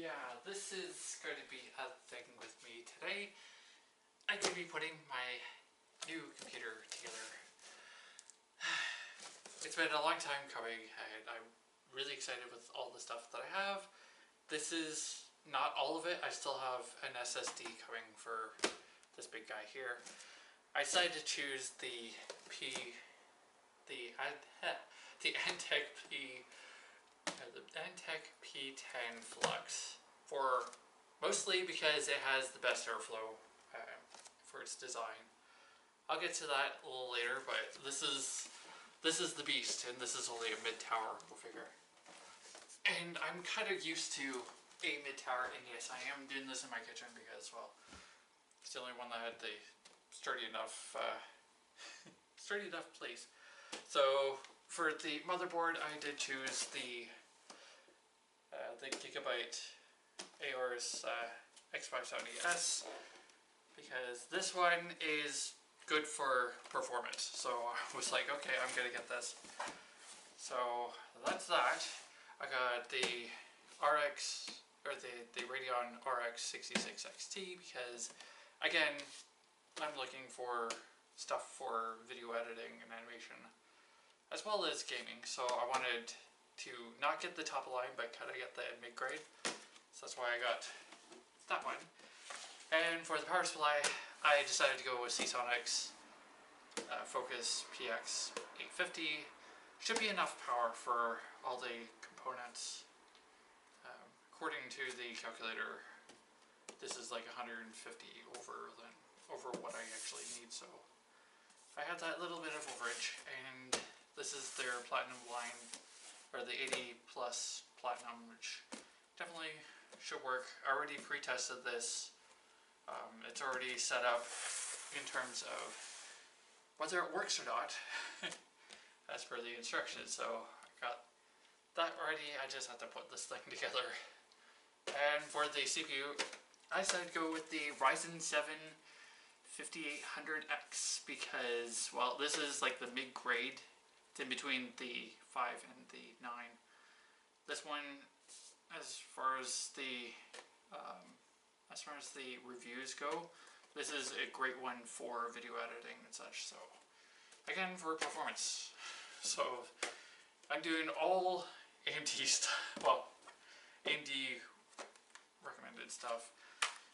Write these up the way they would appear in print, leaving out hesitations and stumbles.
Yeah, this is going to be a thing with me today. I'm going to be putting my new computer together. It's been a long time coming and I'm really excited with all the stuff that I have. This is not all of it. I still have an SSD coming for this big guy here. I decided to choose the Antec P10 Flux mostly because it has the best airflow for its design. I'll get to that a little later, but this is the beast, and this is only a mid-tower, go figure. And I'm kind of used to a mid-tower, and yes, I am doing this in my kitchen because, well, it's the only one that had the sturdy enough place. So for the motherboard, I did choose the Gigabyte Aorus X570S because this one is good for performance. So I was like, okay, I'm gonna get this. So that's that. I got the the Radeon RX 66 XT because, again, I'm looking for stuff for video editing and animation as well as gaming. So I wanted to not get the top of line, but kind of get the mid-grade. So that's why I got that one. And for the power supply, I decided to go with Seasonic's Focus PX 850. Should be enough power for all the components. According to the calculator, this is like 150 over what I actually need. So I had that little bit of overage, and this is their platinum line, or the 80 plus platinum, which definitely should work. I already pre-tested this. It's already set up in terms of whether it works or not as per the instructions. So I got that ready. I just have to put this thing together. And for the CPU, I decided to go with the Ryzen 7 5800X because, well, this is like the mid-grade. It's in between the 5 and the 9. This one, as far as the reviews go, this is a great one for video editing and such. So again, for performance. So I'm doing all AMD stuff, well, AMD recommended stuff.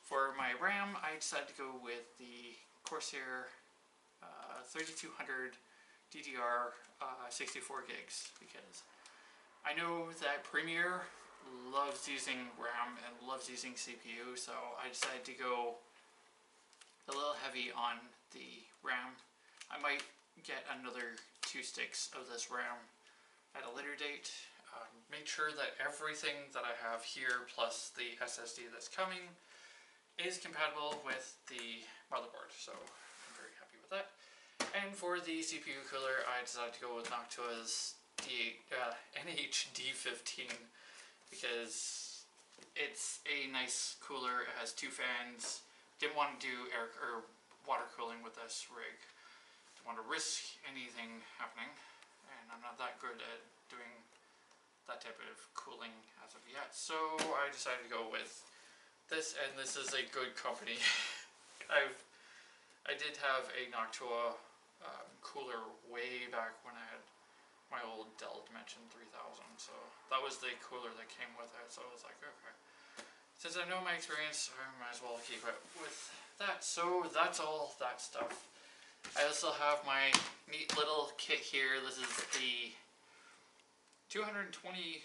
For my RAM, I decided to go with the Corsair 3200 DDR 64 gigs because I know that Premiere loves using RAM and loves using CPU, so I decided to go a little heavy on the RAM. I might get another 2 sticks of this RAM at a later date. Make sure that everything that I have here plus the SSD that's coming is compatible with the motherboard, so I'm very happy with that. And for the CPU cooler, I decided to go with Noctua's NH-D15 because it's a nice cooler. It has 2 fans. Didn't want to do air or water cooling with this rig. Didn't want to risk anything happening, and I'm not that good at doing that type of cooling as of yet. So I decided to go with this, and this is a good company. I did have a Noctua cooler way back when I had my old Dell Dimension 3000, so that was the cooler that came with it. So I was like, okay, since I know my experience, I might as well keep it with that. So that's all that stuff. I also have my neat little kit here. This is the 222-in-1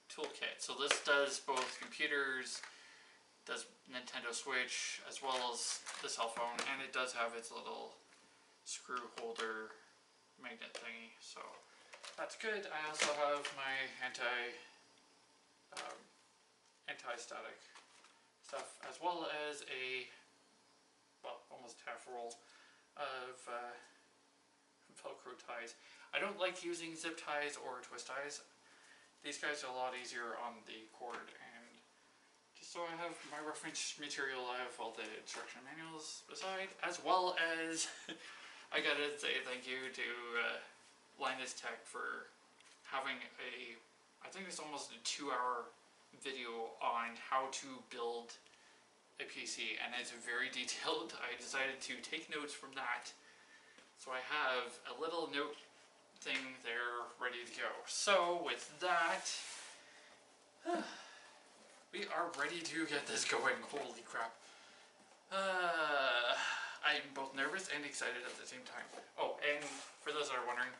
toolkit. So this does both computers, does Nintendo Switch, as well as the cell phone, and it does have its little screw holder magnet thingy. So that's good. I also have my anti-static stuff, as well as a, well, almost half roll of Velcro ties. I don't like using zip ties or twist ties. These guys are a lot easier on the cord, and just so I have my reference material, I have all the instruction manuals beside, as well as I gotta say thank you to Linus Tech for having I think it's almost a 2-hour video on how to build a PC, and it's very detailed. I decided to take notes from that. So I have a little note thing there ready to go. So with that, we are ready to get this going. Holy crap. I'm both nervous and excited at the same time. Oh, and for those that are wondering,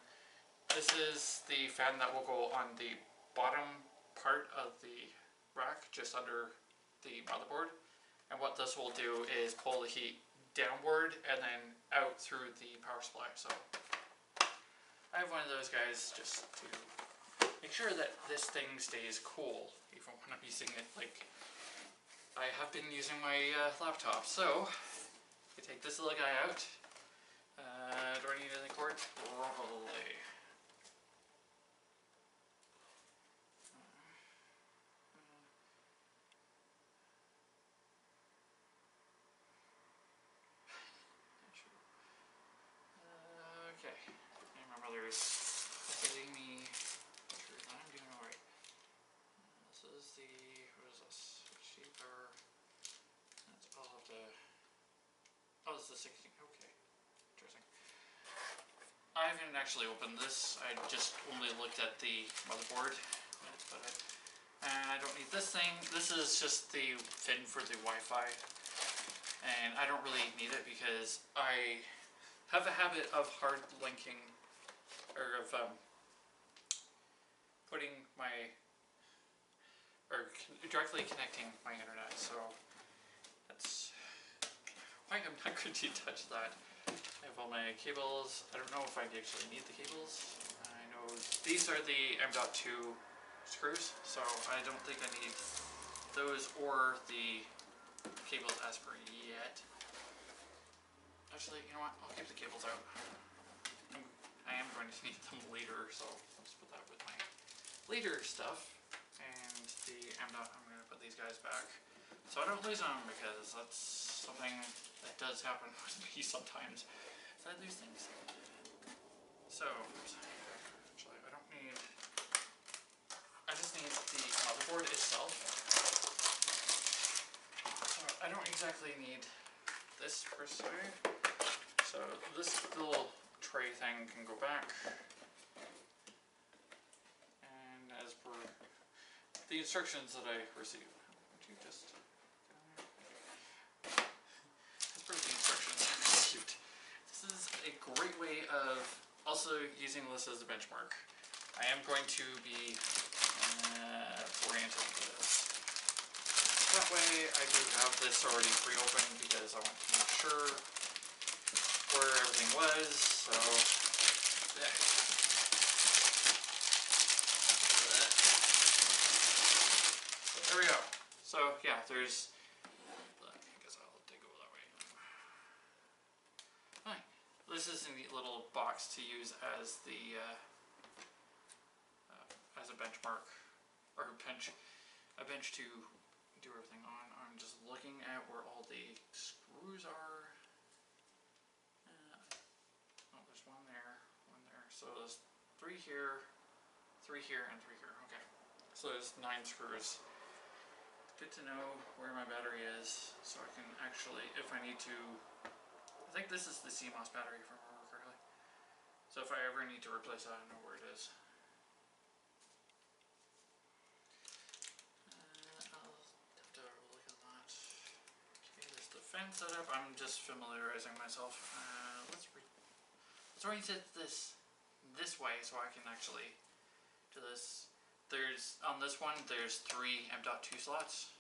this is the fan that will go on the bottom part of the rack, just under the motherboard. And what this will do is pull the heat downward and then out through the power supply. So I have one of those guys just to make sure that this thing stays cool, even when I'm using it like I have been using my laptop. So I take this little guy out. Do I need any cord? Probably. Okay. And my mother's hitting me. Make sure that I'm doing alright. This is the, what is this? Sheet power. That's all of the, oh, this is the 16. Okay. Interesting. I haven't actually opened this. I just only looked at the motherboard. But I don't need this thing. This is just the fin for the Wi-Fi. And I don't really need it because I have a habit of hard linking, or of putting my, or directly connecting my internet, so that's why I'm not going to touch that. I have all my cables. I don't know if I actually need the cables. I know these are the M.2 screws, so I don't think I need those or the cables as per yet. Actually, you know what? I'll keep the cables out. I am going to need them later, so let's put that with my later stuff. And the I'm going to put these guys back so I don't lose them, because that's something that does happen with me sometimes. I lose things. So actually, I don't need. I just need the motherboard itself. So I don't exactly need this per se. So this little tray thing can go back, and as per the instructions that I received, would you just as per the instructions I received, this is a great way of also using this as a benchmark. I am going to be oriented to this. That way I do have this already pre-opened because I want to make sure where everything was, so yeah. So there we go. So yeah, there's, I guess I'll take it that way. Fine. This is a neat little box to use as the as a benchmark, or a bench to do everything on. I'm just looking at where all the screws are. Oh, there's one there, so there's 3 here, 3 here, and 3 here. Okay, so there's 9 screws. Good to know where my battery is, so I can actually, if I need to, I think this is the CMOS battery if I remember correctly. So if I ever need to replace that, I know where it is. I'll have to look at that. Okay, there's the fan setup. I'm just familiarizing myself. Let's orient this way so I can actually do this. There's, on this one, there's 3 M.2 slots.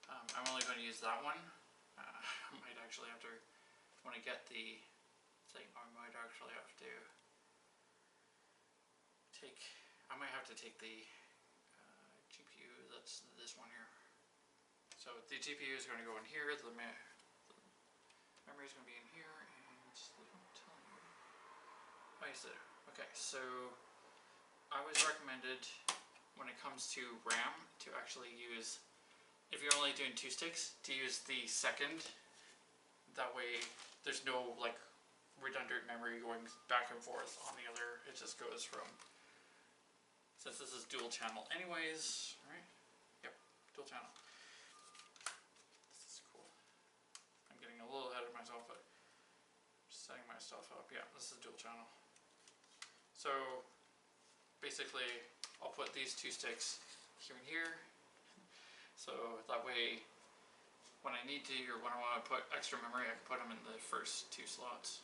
I'm only going to use that one. I might actually have to, when I get the thing, I might actually have to take, I might have to take the GPU, that's this one here. So the GPU is going to go in here, the memory is going to be in here, and they don't tell you. Oh, yes, okay, so I was recommended when it comes to RAM to actually use, if you're only doing 2 sticks, to use the second. That way there's no like redundant memory going back and forth on the other. It just goes from, since this is dual channel anyways, right? dual channel. This is cool. I'm getting a little ahead of myself, but just setting my stuff up. Yeah, this is dual channel. So basically, I'll put these two sticks here and here. So that way, when I need to or when I want to put extra memory, I can put them in the first two slots.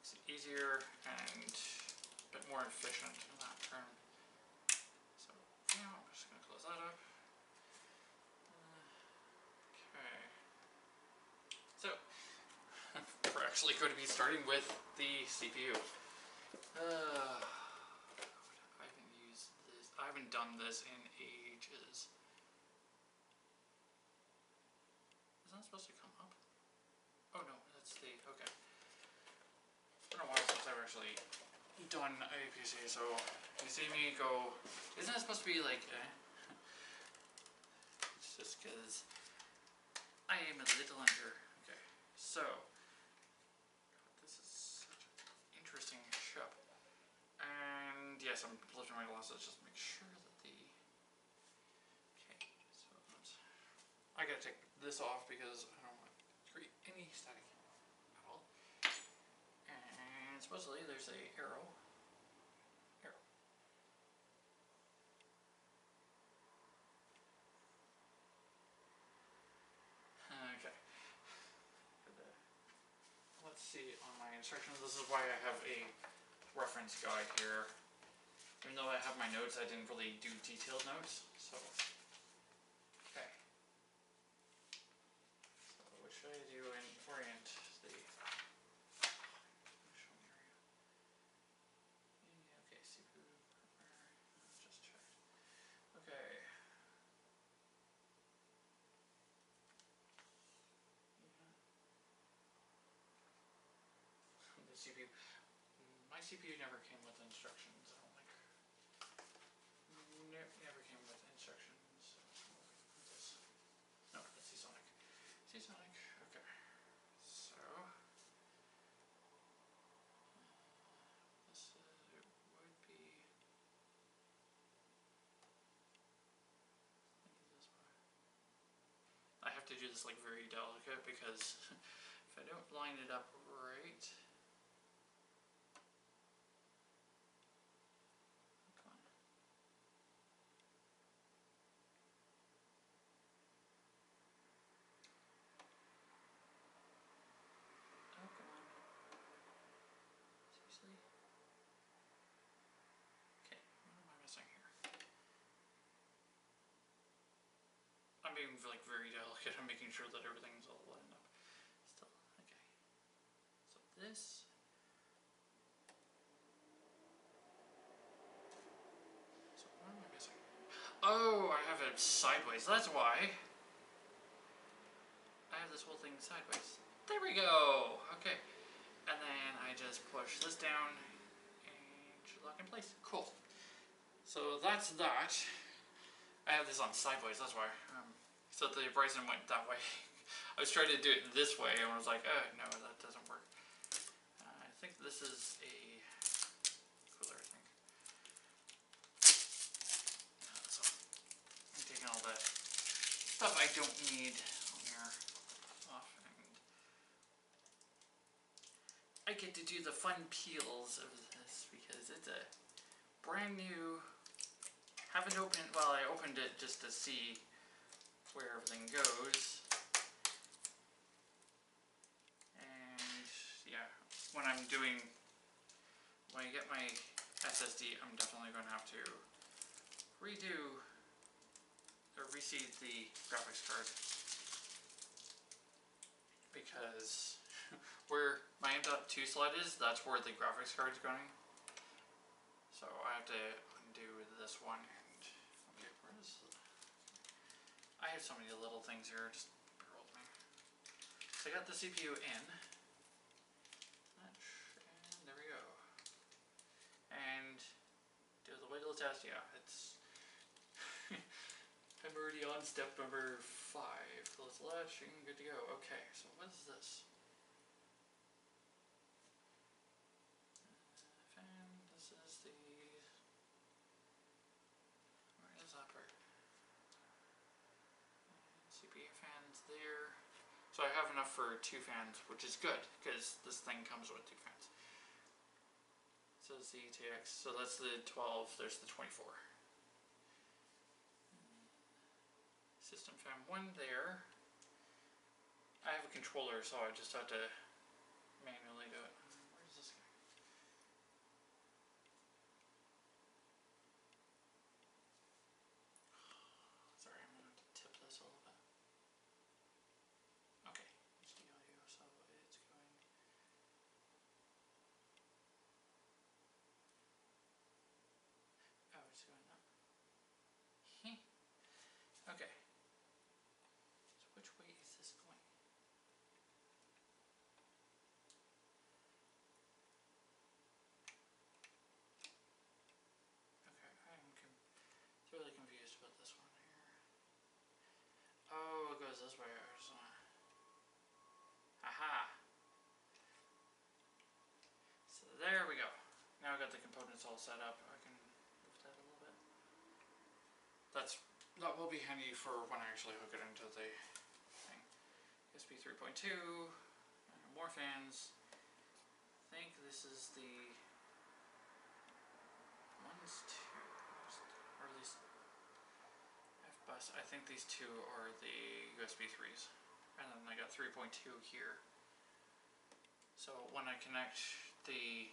It's easier and a bit more efficient in that term. So yeah, I'm just going to close that up. Okay. So we're actually going to be starting with the CPU. I haven't used this. I haven't done this in ages. Is that supposed to come up? Oh no, that's the, okay. It's been a while since I've actually done a PC, so you see me go, isn't that supposed to be like, It's just because I am a little unsure. Okay, so, this is such an interesting ship. And yes, I'm lifting my glasses just to make sure that the, okay, so let's, I gotta take this off because I don't want to create any static at all. And supposedly there's a arrow. Okay. Let's see on my instructions. This is why I have a reference guide here. Even though I have my notes, I didn't really do detailed notes. So, okay. So what should I do and orient the show me area? Yeah, okay, CPU just checked. Okay. The CPU. My CPU never came with instructions. I don't think. Never came with instructions. What's this? No, that's Seasonic. Seasonic. Okay. So this would be. This part. I have to do this like very delicate because if I don't line it up right. Okay, what am I missing here? I'm being like very delicate. I'm making sure that everything's all lined up. Still, okay. So this. So what am I missing? Oh, I have it sideways. That's why. I have this whole thing sideways. There we go. Okay. And then I just push this down and should lock in place. Cool. So that's that. I have this on sideways, that's why. So the Ryzen went that way. I was trying to do it this way and I was like, oh no, that doesn't work. I think this is a cooler, I think. So I'm taking all that stuff I don't need on here off, and I get to do the fun peels of this because it's a brand new. Haven't opened, well, I opened it just to see where everything goes. And yeah, when I get my SSD, I'm definitely going to have to redo or reseed the graphics card because where my M.2 slot is, that's where the graphics card is going. So I have to undo this one and okay, where is the, I have so many little things here, just bear with me. So I got the CPU in, and there we go. And do the wiggle test, yeah, it's I'm already on step number 5. Close the latch and good to go. Okay, so what is this? Fan, this is the, where is that part? So I have enough for 2 fans, which is good, because this thing comes with 2 fans. So ZTX, so that's the 12, there's the 24. System fan 1 there. I have a controller, so I just have to manually do it. Where's this guy? Sorry, I'm going to have to tip this a little bit. Okay, here's the audio, so it's going. Oh, it's going up. Okay. So which way is this going? Okay, I'm totally confused about this one here. Oh, it goes this way. Aha! So there we go. Now I've got the components all set up. I can move that a little bit. That will be handy for when I actually hook it into the thing. USB 3.2, more fans. I think this is the one's 2, or at least F-bus. I think these 2 are the USB 3s, and then I got 3.2 here. So when I connect the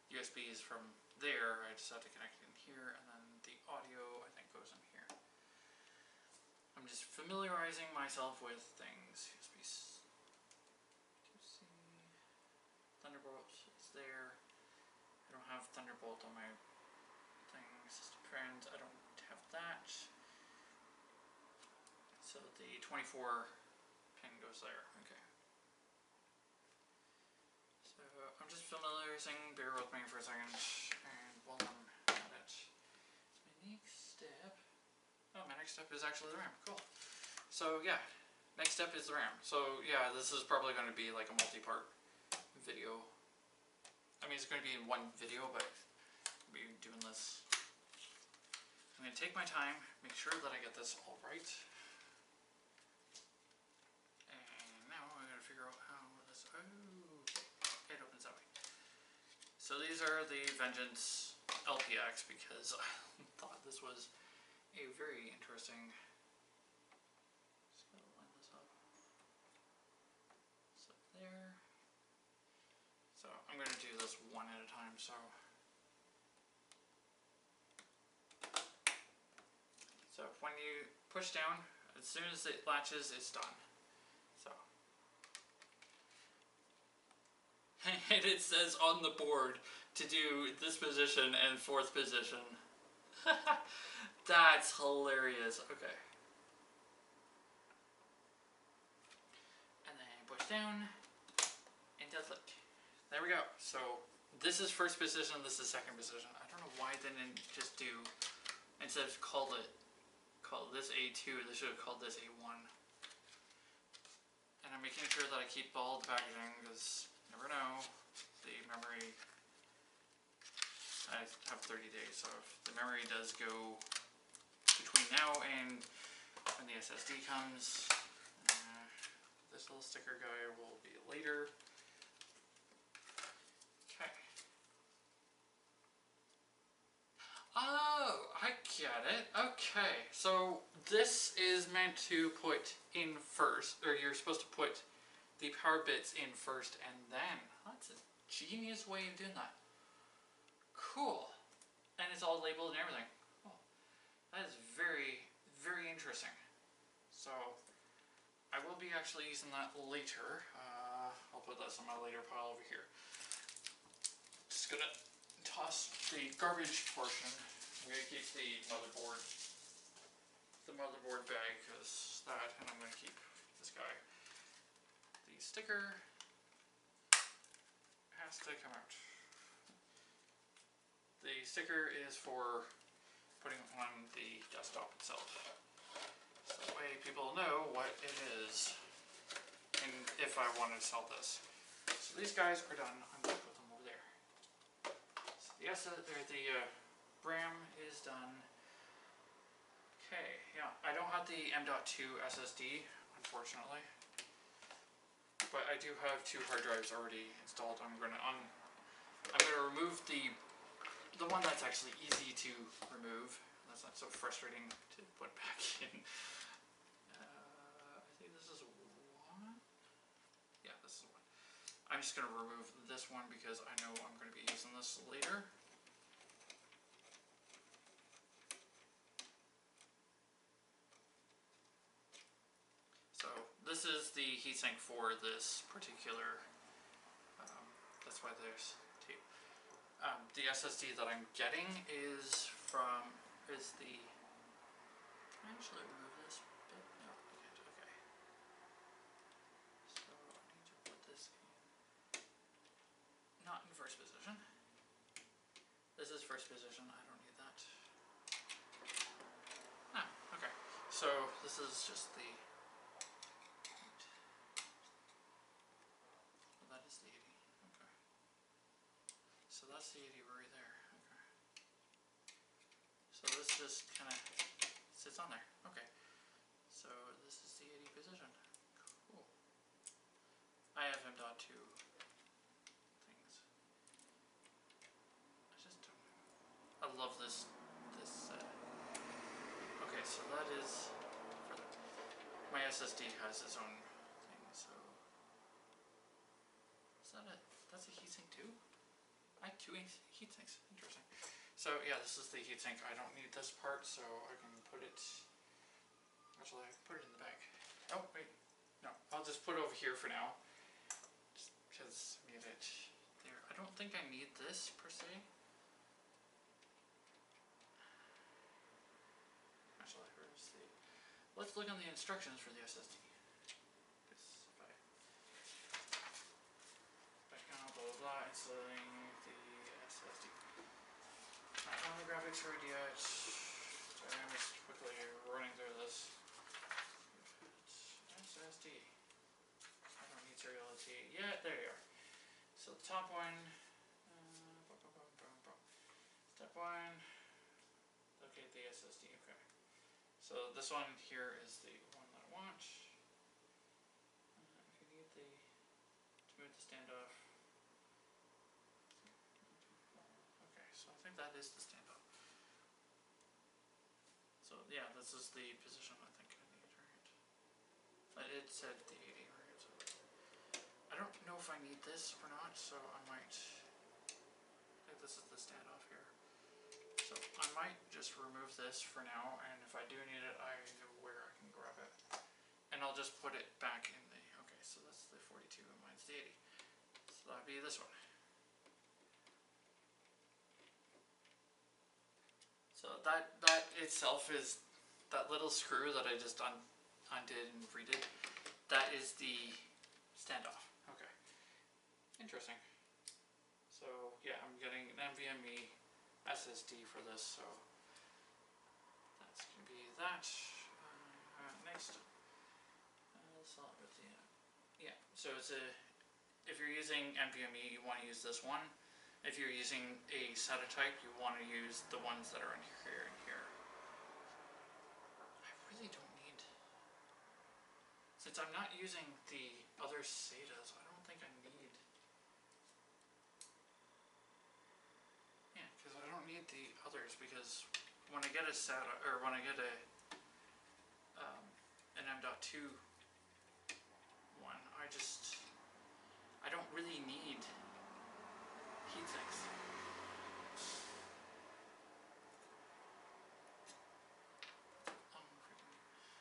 USBs from there, I just have to connect it in here, and then the audio I think goes in here. I'm just familiarizing myself with things. USB 2C, Thunderbolt is there. I don't have Thunderbolt on my thing. System friends, I don't have that. So the 24 pin goes there. Okay. So I'm just familiarizing. Bear with me for a second, and while I'm at it, my next step. Oh, my next step is actually the RAM. Cool. So yeah, next step is the RAM. So yeah, this is probably going to be like a multi-part video. I mean, it's going to be in one video, but I'll be doing this. I'm going to take my time, make sure that I get this all right. And now I'm going to figure out how this. Oh, it opens that way. So these are the Vengeance LPX because I thought this was a very interesting. Just gotta line this up. So there. So I'm gonna do this one at a time. So when you push down, as soon as it latches, it's done. So and it says on the board to do this position and 4th position. That's hilarious. Okay. And then push down and does look. There we go. So this is 1st position, this is 2nd position. I don't know why they didn't just do, instead of call this A2, they should have called this A1. And I'm making sure that I keep all the packaging because you never know. The memory, I have 30 days, so if the memory does go between now and when the SSD comes, this little sticker guy will be later. Okay. Oh, I get it. Okay, so this is meant to put in first, or you're supposed to put the power bits in first and then. That's a genius way of doing that. Cool. And it's all labeled and everything. Cool. That is very, very interesting. So I will be actually using that later. I'll put this on my later pile over here. Just gonna toss the garbage portion. I'm gonna keep the motherboard bag because that, and I'm gonna keep this guy. The sticker has to come out. The sticker is for putting on the desktop itself. So that way people know what it is and if I want to sell this. So these guys are done. I'm going to put them over there. So the RAM is done. Okay, yeah, I don't have the M.2 SSD, unfortunately. but I do have 2 hard drives already installed. I'm gonna remove the one that's actually easy to remove. That's not so frustrating to put back in. I think this is one. Yeah, this is one. I'm just gonna remove this one because I know I'm gonna be using this later. So this is the heatsink for this particular. That's why there's tape. The SSD that I'm getting is the. Can I actually remove this bit? No, I can't. Okay. So I need to put this in. Not in first position. This is first position. I don't need that. Ah, okay. So this is just the. Well, that is the 80. Okay. So that's the 80 right there. Okay. So this just kind of sits on there. Okay. So this is the 80 position. Cool. I have M.2 things. I just don't. I love this. Okay, so that is. My SSD has its own thing. So is that it? That's a heatsink too. I have 2 heatsinks. Interesting. So yeah, this is the heatsink. I don't need this part, so I can put it. Actually, I can put it in the bag. Oh wait, no. I'll just put it over here for now, just because I need it there. I don't think I need this per se. Actually, where's the? Let's look on the instructions for the SSD. Installing the SSD. Not on the graphics card yet. Sorry, I'm just quickly running through this. SSD. I don't need seriality. Yeah, there you are. So the top one. Step 1. Locate the SSD. Okay. So this one here is the one that I want. If you need to move the standoff. So I think that is the standoff. So yeah, this is the position I think I need, right? It said the 80, right? So I don't know if I need this or not, so I might. I think this is the standoff here. So I might just remove this for now, and if I do need it, I know where I can grab it. And I'll just put it back in the. Okay, so that's the 42 and mine's the 80. So that'd be this one. So that itself is that little screw that I just undid and redid. That is the standoff. Okay, interesting. So yeah, I'm getting an NVMe SSD for this. So that's gonna be that. Next, yeah. So it's a. If you're using NVMe, you want to use this one. If you're using a SATA type, you want to use the ones that are in here and here. I really don't need. Since I'm not using the other SATAs, I don't think I need. Yeah, because I don't need the others, because when I get a SATA, or when I get a an M.2 one, I don't really need heatsinks.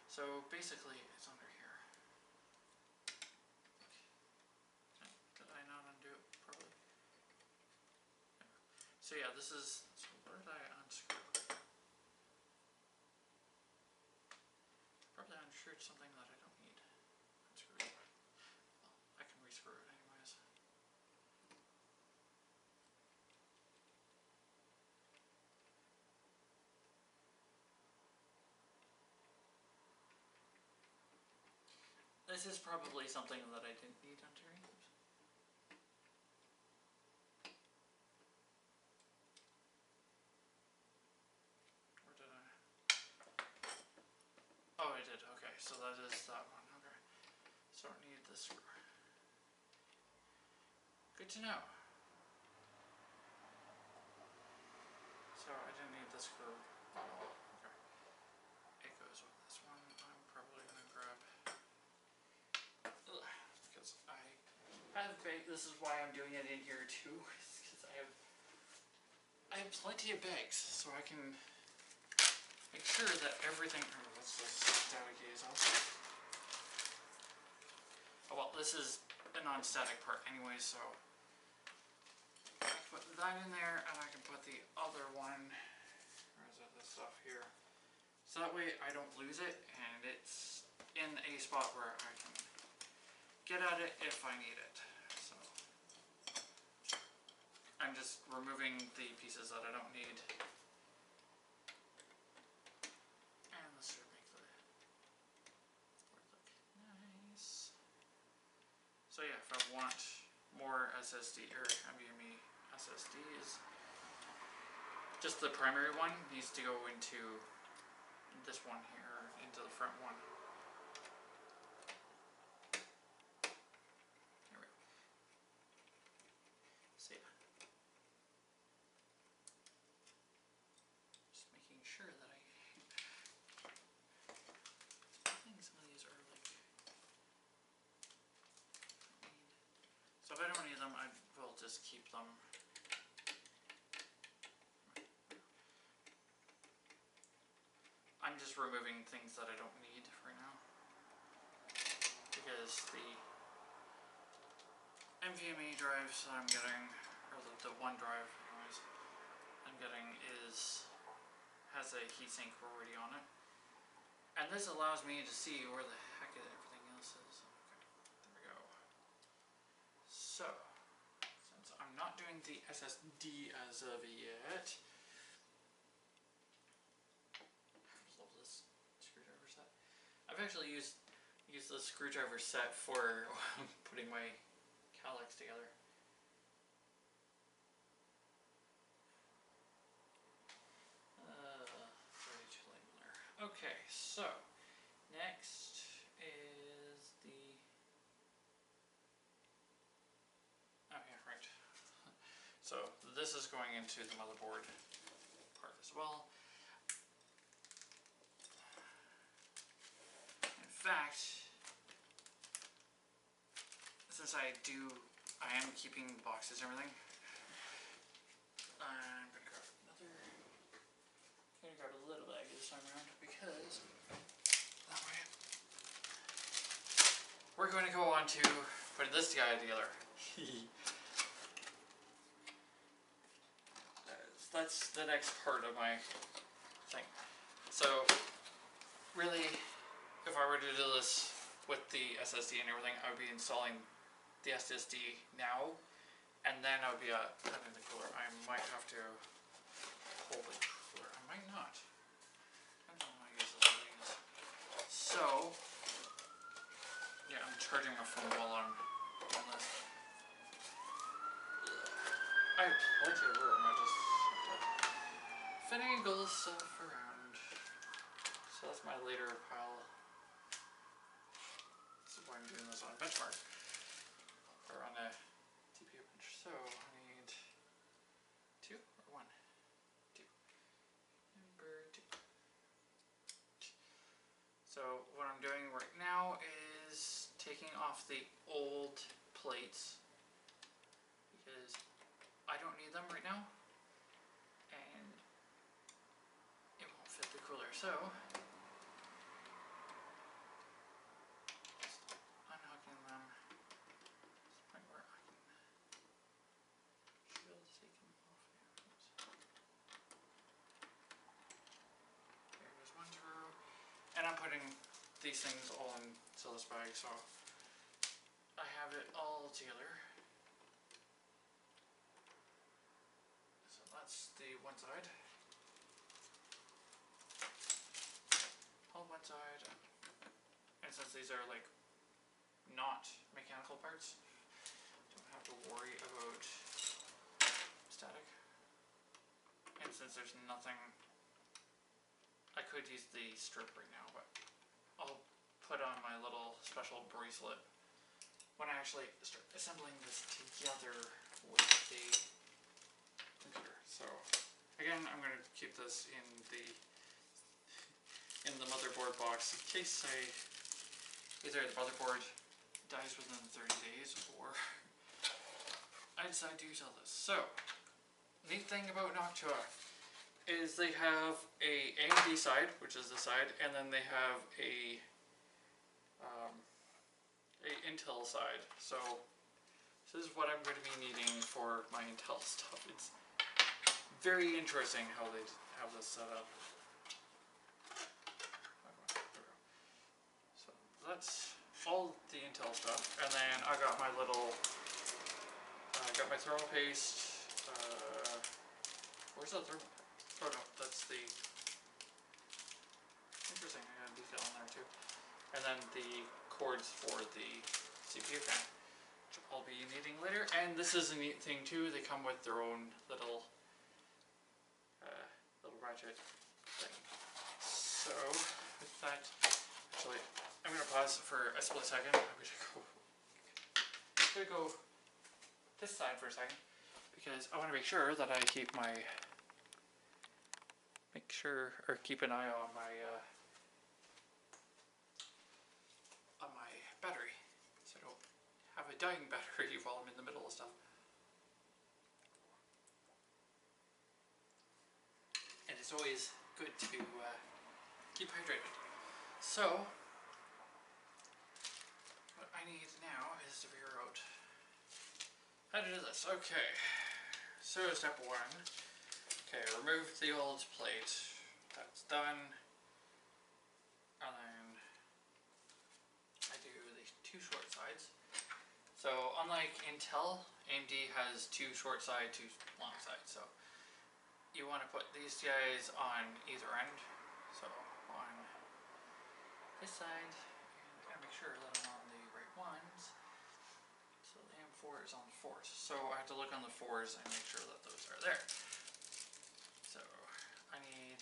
So basically, it's under here. Okay. Did I not undo it properly? Yeah. So yeah, this is. So where did I unscrew? Probably unscrewed something that I don't need. Unscrew it. Well, I can rescrew it anyways. This is probably something that I didn't need unscrewing. Or did I? Oh, I did. Okay, so that is that one. Okay. So I don't need this screw. Good to know. So I didn't need this for bottle. Okay. It goes with this one. I'm probably gonna grab because I have this is why I'm doing it in here too, because I have plenty of bags, so I can make sure that everything. Oh, let's just static gaze off. Oh, well, this is a non-static part anyway, so I can put that in there, and I can put the other one. Where is it? This stuff here. So that way I don't lose it, and it's in a spot where I can get at it if I need it. So I'm just removing the pieces that I don't need. And let's sort of make the board look nice. So yeah, if I want more SSD or NVMe SSDs, just the primary one needs to go into this one here, into the front one. There we go. So yeah. Just making sure that I think some of these are like so if I don't need them, I will just keep them. I'm just removing things that I don't need right now, because the NVMe drives that I'm getting, or the one drive anyways, I'm getting has a heatsink already on it, and this allows me to see where the heck everything else is. Okay, there we go. So, since I'm not doing the SSD as of yet, I've actually used the screwdriver set for putting my calyx together. Already too late there. Okay, so next is the. Oh yeah, right. So this is going into the motherboard part as well. In fact, since I am keeping boxes and everything, I'm gonna grab a little bag this time around, because that way we're going to go on to putting this guy together. That's the next part of my thing. So really, if I were to do this with the SSD and everything, I would be installing the SSD now, and then I would be putting the cooler. I might have to hold the cooler. I might not. I don't know how I use this things. So, yeah, I'm charging my phone while I'm on this. I have plenty of room. I just have to finagle stuff around. So that's my later pile. I'm doing this on a benchmark, or on a TPU bench. So I need 2 or 1? 2. Number 2. So what I'm doing right now is taking off the old plates, because I don't need them right now, and it won't fit the cooler. So and I'm putting these things all into this bag, so I have it all together. So that's the one side. Hold one side. And since these are like not mechanical parts, don't have to worry about static. And since there's nothing, I could use the strip right now, but I'll put on my little special bracelet when I actually start assembling this together with the computer. So again, I'm going to keep this in the motherboard box in case either the motherboard dies within 30 days or I decide to sell this. So, neat thing about Noctua is they have a AMD side, which is the side, and then they have a Intel side. So this is what I'm going to be needing for my Intel stuff. It's very interesting how they have this set up. So that's all the Intel stuff, and then I got my little, got my thermal paste. Where's that thermal? Oh no, that's the. Interesting, I got a detail on there too. And then the cords for the CPU fan, which I'll be needing later. And this is a neat thing too. They come with their own little ratchet thing. So with that, actually, I'm gonna pause for a split second. I'm gonna go this side for a second because I want to make sure that I keep keep an eye on my battery, so I don't have a dying battery while I'm in the middle of stuff. And it's always good to keep hydrated. So what I need now is to figure out how to do this. Okay, so step one. Okay, remove the old plate. That's done. And then I do the two short sides. So unlike Intel, AMD has two short side, two long side. So you want to put these guys on either end. So on this side, and I make sure that I'm on the right ones. So the AM4 is on the 4s. So I have to look on the 4s and make sure that those are there. So I need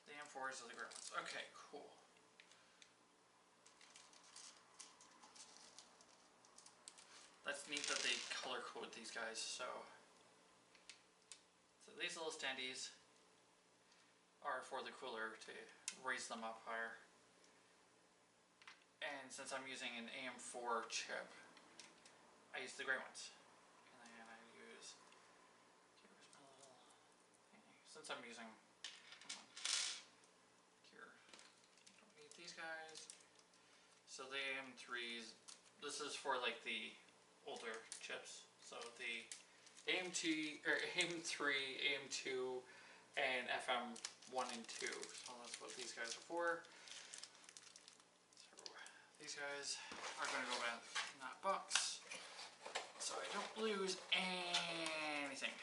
the AM4s are the gray ones. Okay, cool. That's neat that they color code these guys. So these little standees are for the cooler to raise them up higher. And since I'm using an AM4 chip, I use the gray ones. And then I use, here's my little thing. Since I'm using, here, don't need these guys. So the AM3s, this is for like the older chips. So the AM3, AM2, and FM1 and 2. So that's what these guys are for. So these guys are going to go in that box, so I don't lose anything.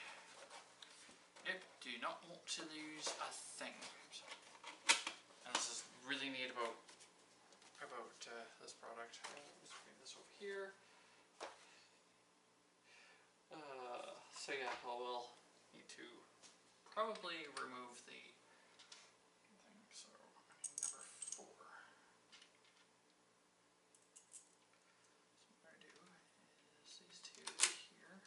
Yep, do not want to lose a thing. And this is really neat about this product. Let's bring this over here. So yeah, I will need to probably remove the thing. So I need number 4. So what I'm going to do is these two here.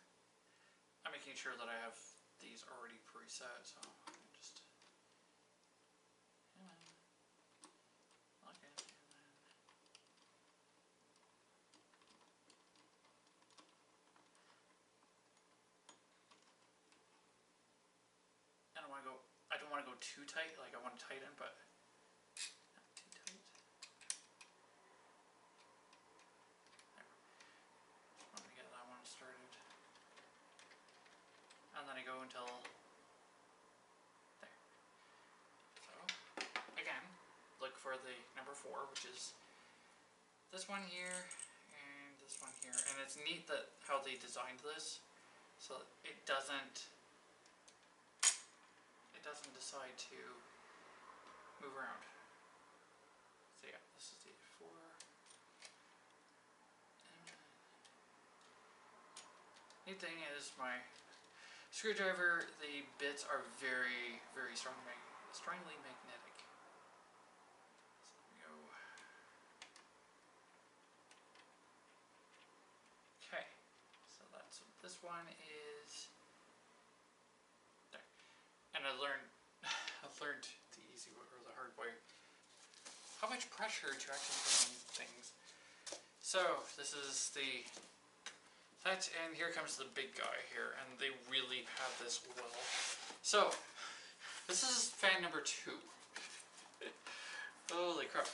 I'm making sure that I have these already preset, so I'm just lock it, and then I don't want to go too tight, like I want to tighten, but not too tight. There. Just want to get that one started. And then I go until there. So, again, look for the number 4, which is this one here and this one here. And it's neat that how they designed this, so it doesn't decide to move around. So yeah, this is the 4. And neat thing is my screwdriver, the bits are very, very strongly magnetic. So there we go. first one is there. And I learned the easy way or the hard way how much pressure to actually put on things. So this is that, and here comes the big guy here, and they really have this well. So this is fan number 2. Holy crap.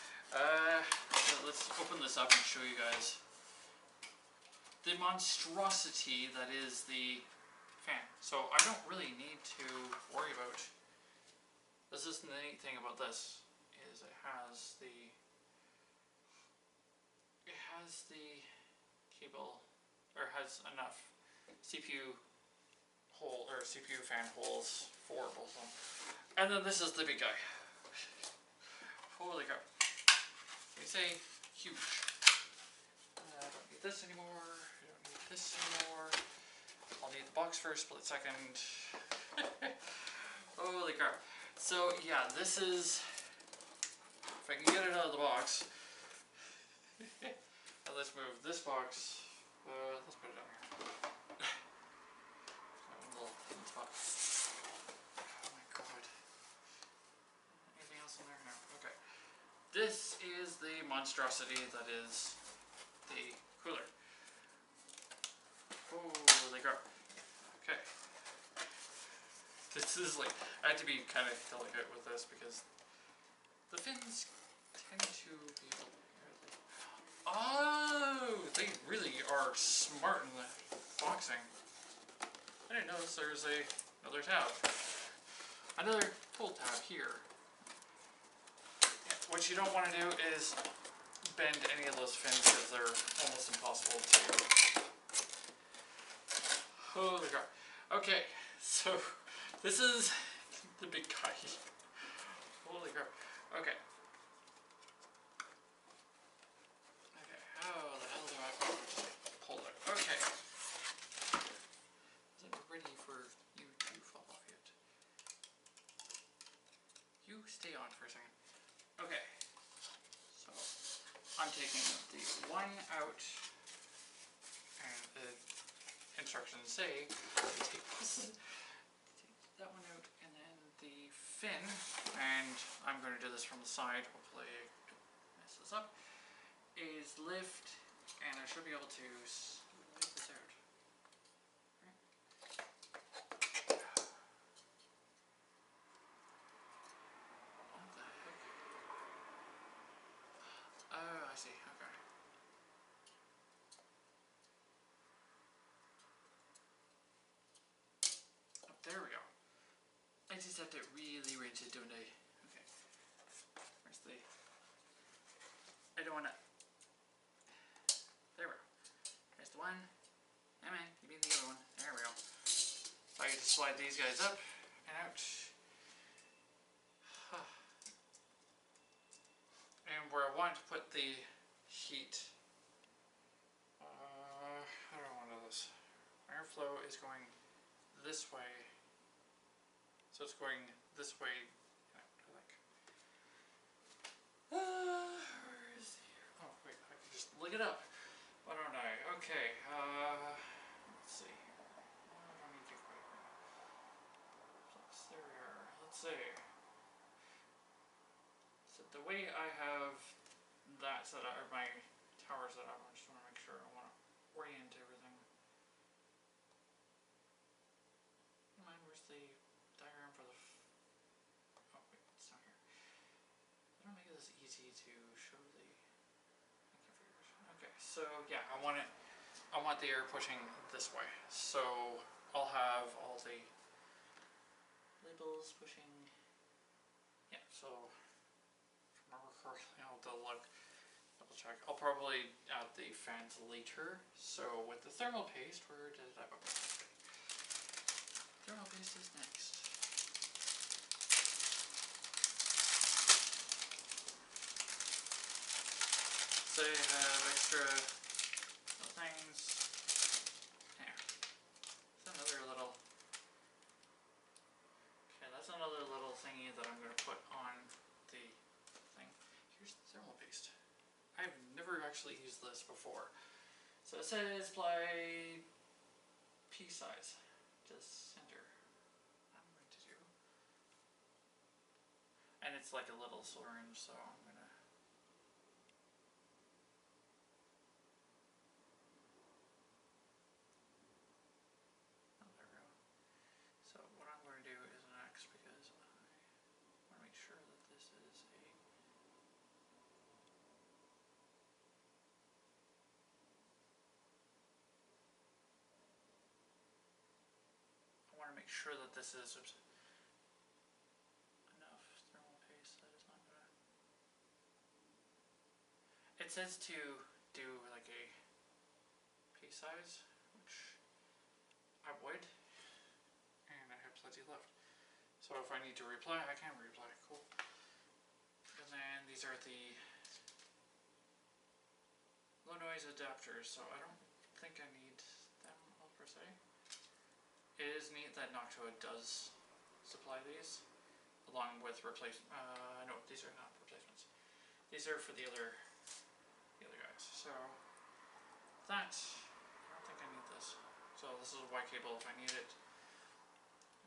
So let's open this up and show you guys the monstrosity that is the fan. So I don't really need to worry about. This is the neat thing about this is it has the cable, or has enough CPU hole or CPU fan holes for both of them. And then this is the big guy. Holy crap. We say huge. I don't need this anymore. I don't need this anymore. I'll need the box for a split second. Holy crap. So yeah, this is, if I can get it out of the box. Now let's move this box. Let's put it down here. Little hidden spot. Oh my god. Anything else in there? No. Okay. This is the monstrosity that is the cooler. Holy crap. Okay. This is like, I had to be kind of delicate with this because the fins tend to be a little. Oh, they really are smart in the boxing. I didn't notice there's another tab. Another pull tab here. What you don't want to do is bend any of those fins because they're almost impossible to. Holy crap. Okay, so this is the big guy. Holy crap. Okay. How the hell do I pull it? Okay. Isn't ready for you to fall off yet. You stay on for a second. Okay. So I'm taking the one out, and the instructions say take that one out, and then the fin, and I'm going to do this from the side. Hopefully I don't mess this up. Is lift, and I should be able to lift this out. Right. What the heck? Oh, I see. Okay. Oh, there we go. I just have to really rinse it, don't I? Okay. Where's the? I don't want to. There we go. There's the one. Hey man, give me the other one. There we go. So I get to slide these guys up and out. And where I want to put the heat, how do I want to do this? Airflow is going this way. So it's going this way. Where is the, oh wait, I can just look it up. Why don't I? Okay, let's see. I don't need to quite right now. Flux, there we are. Let's see. So the way I have that set up, or my tower set up, I just want to make sure I want to orient everything. Mind, where's the diagram for the? Oh wait, it's not here. I don't make this easy to show the. Okay, so yeah, I want the air pushing this way. So I'll have all the labels pushing. Yeah, so if I remember correctly, I'll double check. I'll probably add the fans later. So with the thermal paste, where did I put it? Thermal paste is next. So I have extra things. There. That's another little. Okay, that's another little thingy that I'm going to put on the thing. Here's the thermal paste. I've never actually used this before. So it says apply piece size to center. I'm going to do, and it's like a little syringe, so I'm gonna. Oh, there we go. So what I'm going to do is an X because I want to make sure that this is a. I want to make sure that this is enough thermal paste that it's not gonna. It says to do like a piece size, which I would, and I have plenty left. So if I need to reply, I can reply. Cool. And then these are the low noise adapters, so I don't think I need them all per se. It is neat that Noctua does supply these, along with replacement. No, these are not replacements. These are for the other guys. So that I don't think I need this. So this is a Y cable if I need it.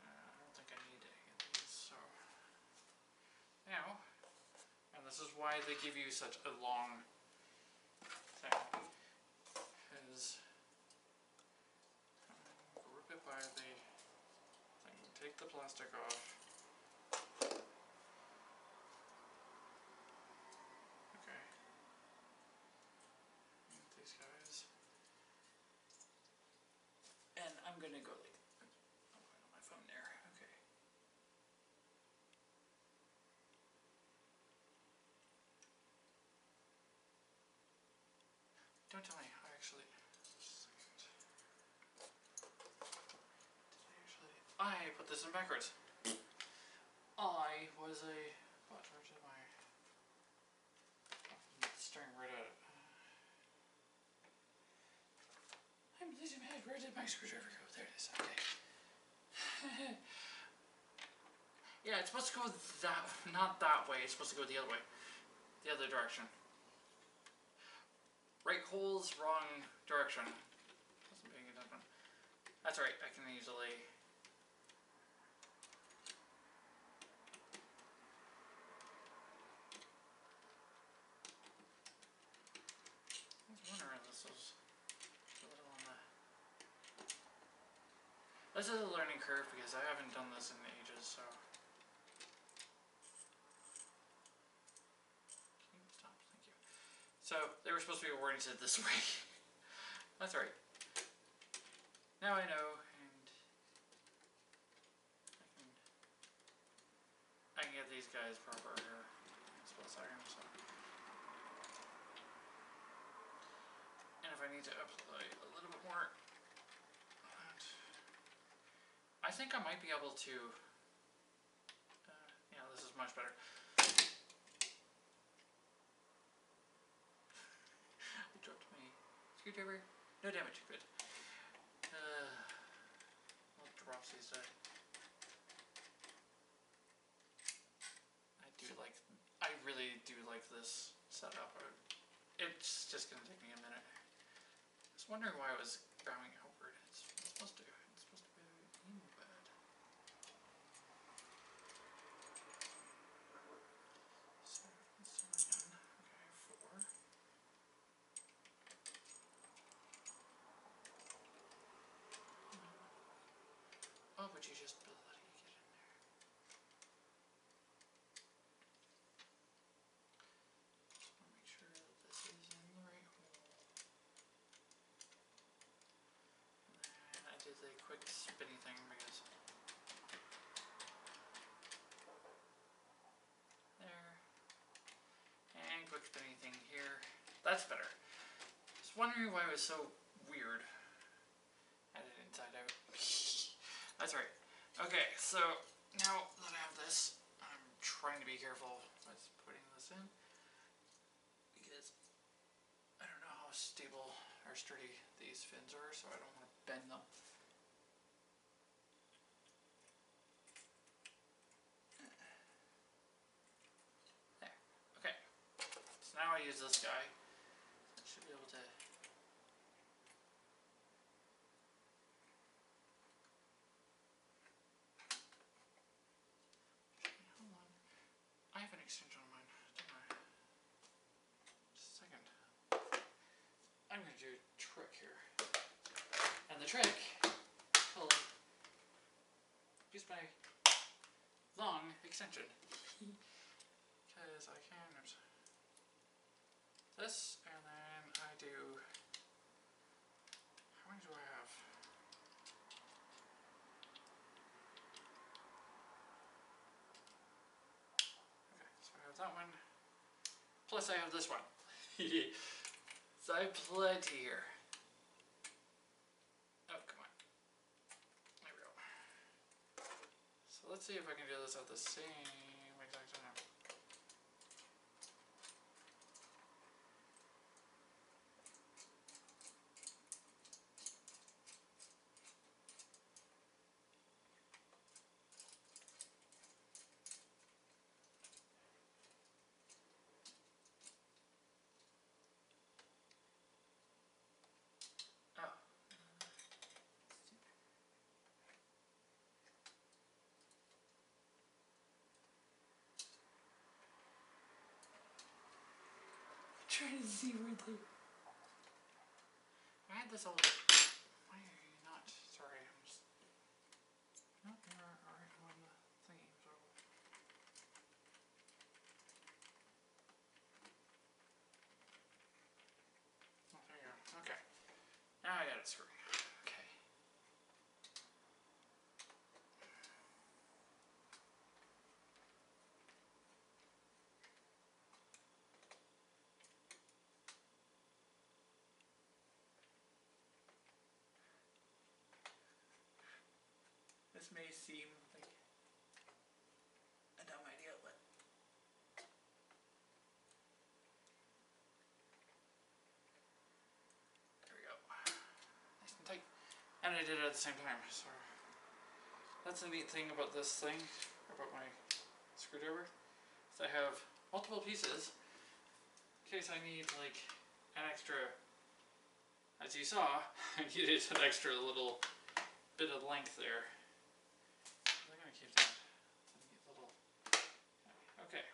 I don't think I need any of these. So now, and this is why they give you such a long thing, is group it by the thing. Take the plastic off. Okay. These guys. And I'm gonna go like, I'm going on my phone there. Okay. Don't tell me. I put this in backwards. I was a. What? Where did my. I'm staring right at it. I'm losing my head. Where did my screwdriver go? There it is. Okay. Yeah, it's supposed to go that. Not that way. It's supposed to go the other way. The other direction. Right holes, wrong direction. Wasn't paying attention. That's alright. I can easily. This is a learning curve because I haven't done this in ages, so. Can you stop? Thank you. So, they were supposed to be oriented this way. That's right. Now I know, and I can get these guys proper here in a split second, so. And if I need to apply a little bit more, I think I might be able to, yeah, this is much better. I dropped my screwdriver. No damage, good. I'll drop these I really do like this setup. It's just gonna take me a minute. I was wondering why it was bowing outward. It's supposed to. It's supposed to be inward. So let's do it again. Okay, 4. Oh, would you just bloody get in there? Just want to make sure that this is in the right hole. And I did the quick spinny thing because there. And quick spinny thing here. That's better. Just wondering why it was so weird. I did it inside out. That's right. Okay, so now that I have this, I'm trying to be careful with putting this in because I don't know how stable or sturdy these fins are, so I don't want to bend them. There. Okay. So now I use this guy. I should be able to. trick here. And the trick will use my long extension. Because I can, oops. This, and then I do, how many do I have? Okay, so I have that one. Plus I have this one. So I have plenty here. Oh, come on. There we go. So let's see if I can do this at the same exact time. Oh. Trying to see where the... I had this all... Why are you not? Sorry, I'm just... No, you're alright on the thingy, so... Oh, there you go. Okay. Now I got it screwed. Okay. This may seem like a dumb idea, but there we go. Nice and tight. And I did it at the same time, so that's the neat thing about this thing, about my screwdriver, is I have multiple pieces in case I need like an extra, as you saw, I needed an extra little bit of length there. I'm gonna keep that neat little, okay.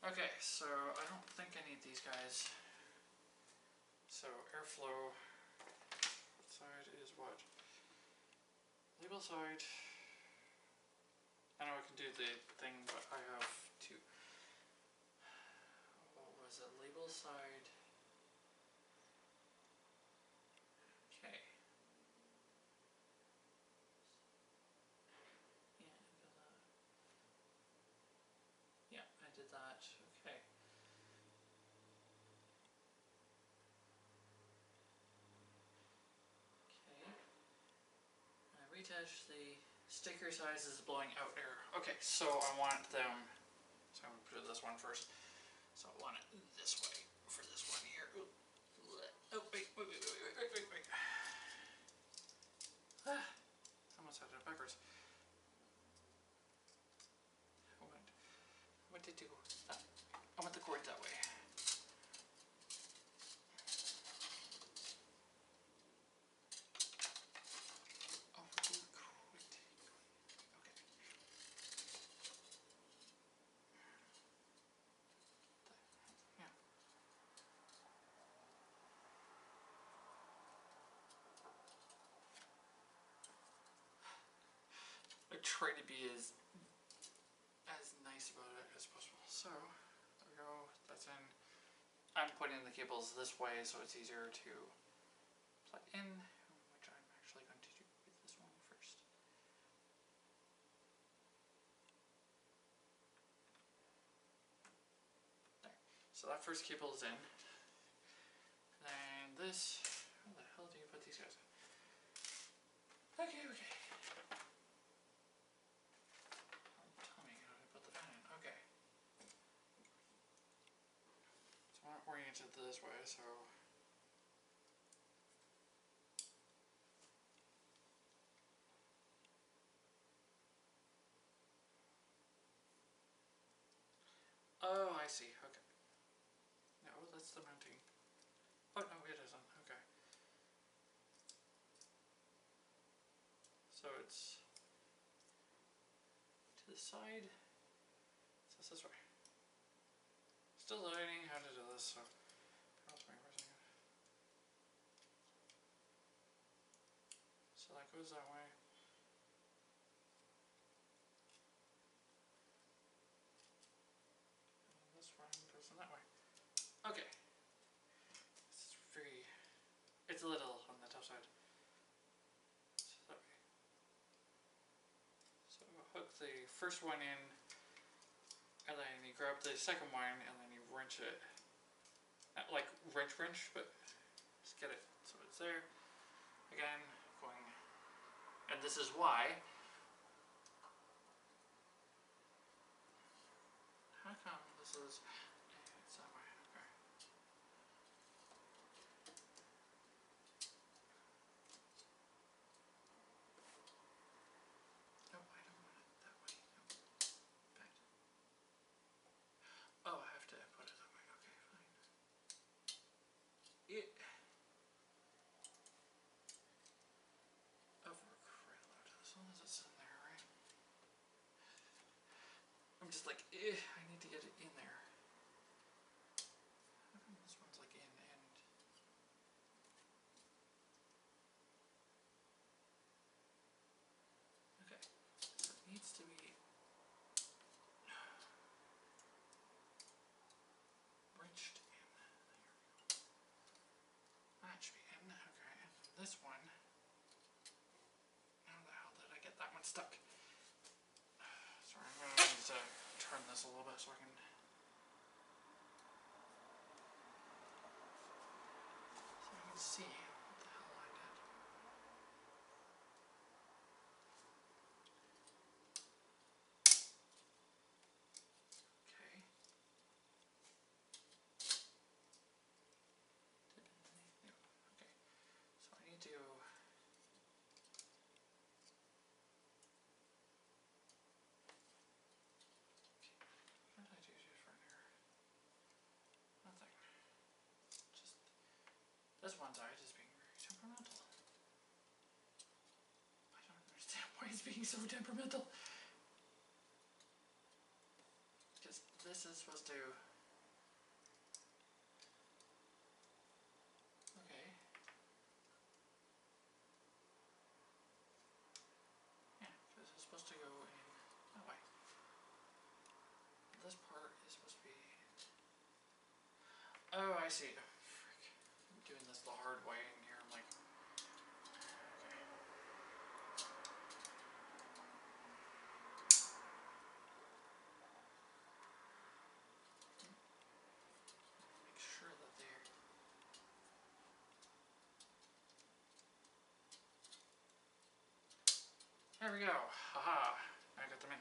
Okay, so I don't think I need these guys. So airflow side is what? Label side. I know I can do the thing, but I have to. What was it? Label side. Okay. Yeah, I did that. Okay. Retouch, the sticker size is blowing out air. Okay, so I want them, so I'm going to put this one first. So I want it this way for this one here. Ooh. Oh, wait. Ah, almost had it backwards. What did it do? Ah, I want the cord that way. I try to be as nice about it as possible. So there we go. That's in. I'm putting the cables this way so it's easier to plug in, which I'm actually going to do with this one first. There. So that first cable is in. And this. How the hell do you put these guys in? Okay. Tell me how to put the fan in. Okay. So I want to orient it this way, so. Oh, I see. Okay. No, that's the mounting. Oh, no, it isn't. Okay. So it's to the side. So it's this way. Still learning how to do this, so pause me for a second. So that goes that way. And this one goes in that way. Okay. This is very... It's a little on the tough side. So that way. So hook the first one in, and then you grab the second one, and then you wrench it. Not like wrench, but just get it so it's there. Again, going, and this is why. How come this is? It's that way. Okay. No, I don't want it that way. No. Back. Oh, I have to put it that way. Okay, fine. It. As long as it's in there, right? I'm just like, I need to get it in there. How come this one's like in and... Okay, so it needs to be wrenched in. There we go. That should be in. Okay, and this one. How the hell did I get that one stuck? Sorry, I'm going to need to turn this a little bit so I can... see what the hell I did. Okay. Okay. So I need to... What did I do for an error? Nothing. Just... This one side is being very temperamental. I don't understand why it's being so temperamental. Because this is supposed to... Okay. Yeah, this is supposed to go in that way. This part is supposed to be... Oh, I see. Frick. I'm doing this the hard way in here. I'm like... Okay. Make sure that they're... There we go. Haha. I got them in.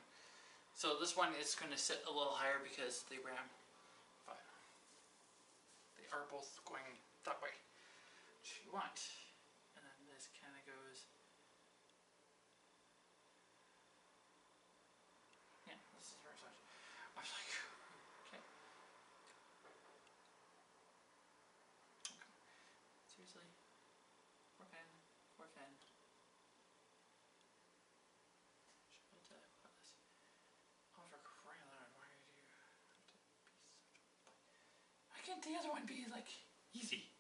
So this one is going to sit a little higher because the RAM, but they are both going that way, which you want. And then this kind of goes, yeah, this is very such. I was like, okay. Seriously? Work in. Oh, for crying out loud, why did you have to be such a... Why can't the other one be, like, easy?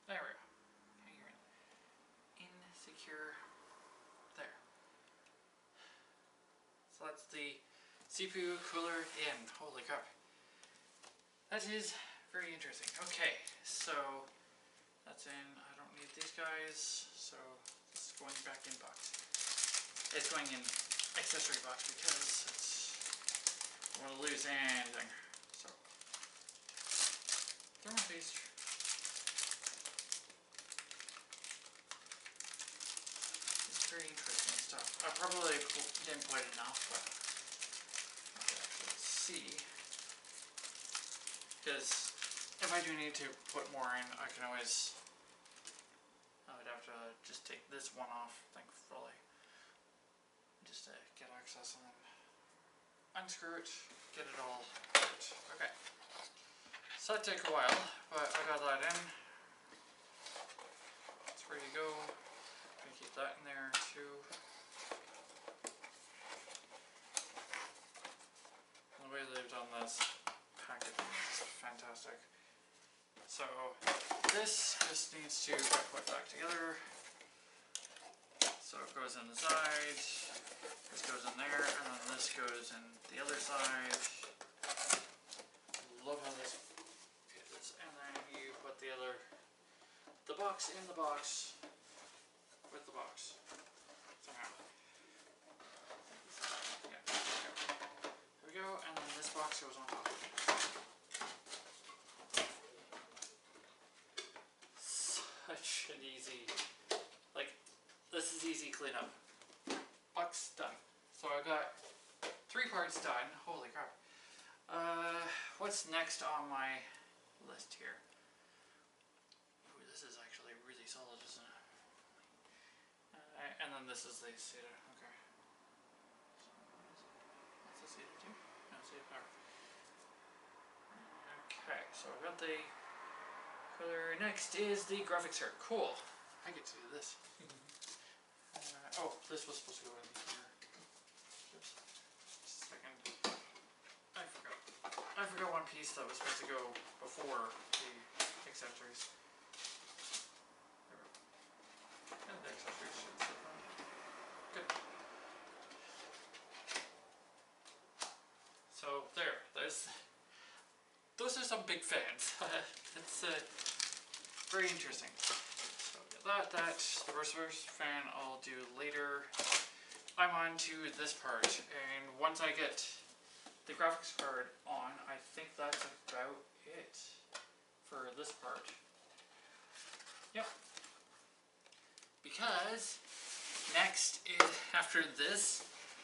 There we go. Okay, you're in. Insecure. There. So that's the CPU cooler in. Holy crap. That is very interesting. Okay, so that's in. I don't need these guys, so this is going back in box. It's going in accessory box because it's I want to lose anything. So thermal paste. It's very interesting stuff. I probably didn't put enough, but I can actually see. Because if I do need to put more in, I can always... I would have to just take this one off, thankfully. Just to get access, and then unscrew it, get it all out. Okay. So that took a while, but I got that in. It's ready to go. Gonna keep that in there too. And the way they've done this packaging is fantastic. So this just needs to get put back together. So it goes in the side, this goes in there, and then this goes in the other side. Love how this is. And then you put the box in the box with the box. Somehow. Yeah, there we go, and then this box goes on top. Such an easy, like, this is easy cleanup. Box done. So I got 3 parts done. Holy crap. What's next on my list here? Ooh, this is actually really solid, isn't it? And then this is the SATA. Okay. That's the SATA too? No, SATA power. Okay, so I got the color. Next is the graphics card. Cool. I get to do this. Oh, this was supposed to go in here. Oops. Just a second. I forgot. I forgot one piece that was supposed to go before the accessories. There we go. And the accessories should sit on. Good. So those are some big fans. It's very interesting. So the reverse fan I'll do later. I'm on to this part, and once I get the graphics card on, I think that's about it for this part. Yep. Because next is, after this,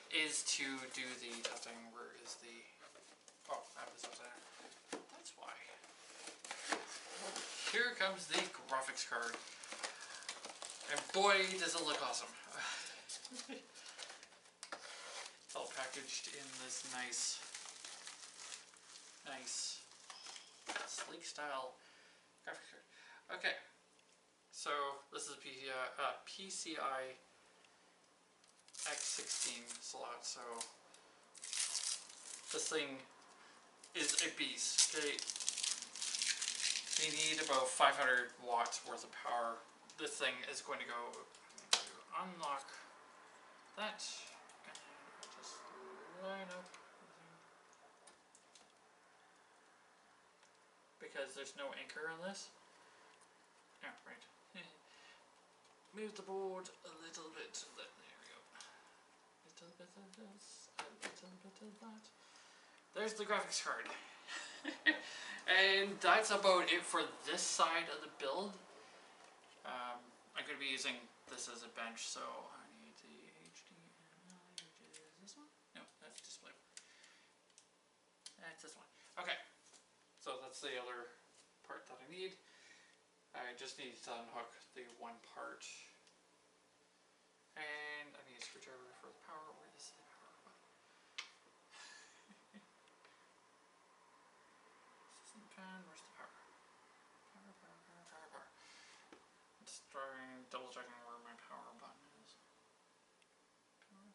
is to do the testing. Where is the... Oh, I was upside down. That's why. Here comes the graphics card. And boy, does it look awesome. It's all packaged in this nice sleek style graphics card. Okay, so this is PCIe X16 slot. So this thing is a beast. Okay, you need about 500 watts worth of power. This thing is going to go. Unlock that, and just line up because there's no anchor on this. Yeah, right. Move the board a little bit. There we go. A little bit of this, a little bit of that. There's the graphics card. And that's about it for this side of the build. I'm going to be using this as a bench, so I need the HDMI, which is this one? No, that's display. That's this one. Okay, so that's the other part that I need. I just need to unhook the one part. And I need a screwdriver for the power. Where is the power button? System fan, where's the power? Power. Just double checking where my power button is. Power.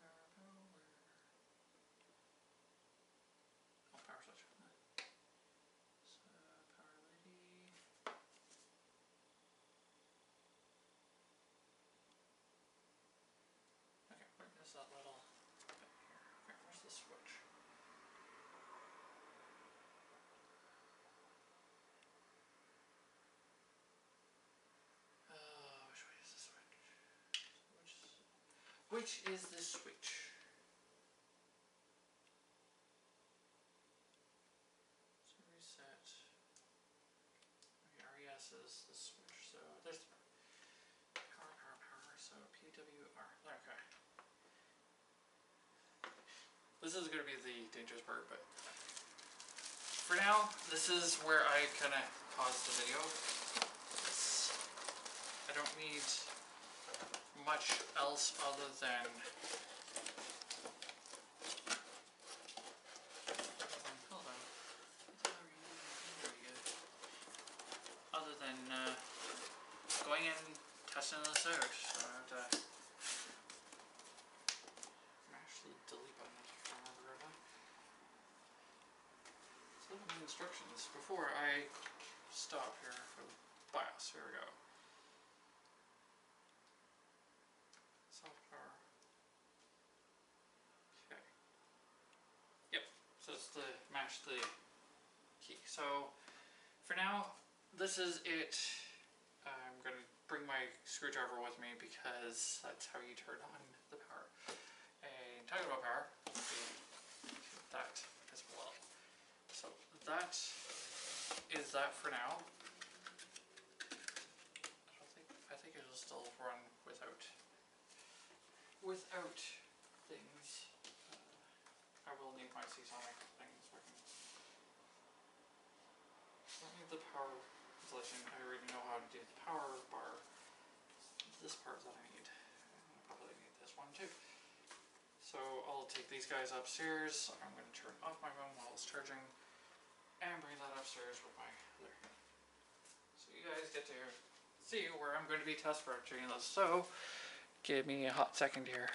Oh, power switch. So, power lady. Okay, where is that little bit here? Okay, where's the switch? Which is the switch? So reset. Okay, RES is the switch. So there's power. So PWR. Okay. This is going to be the dangerous part, but for now, this is where I kind of pause the video. I don't need much else other than than going in and testing this out. So I have to mash the delete button if I remember correctly. So look at the instructions before I stop here for the BIOS. Here we go. Sapphire. Okay. Yep. So it's to mash the key. So for now, this is it. I'm going to bring my screwdriver with me because that's how you turn on the power. And talking about power, that as well. So that is that for now. I think it'll still run without things. I will need my Seasonic things working. I need the power installation. I already know how to do the power bar. This part that I need. I probably need this one too. So I'll take these guys upstairs. I'm going to turn off my phone while it's charging and bring that upstairs with my other. So you guys get to see where I'm going to be test charging this. So give me a hot second here.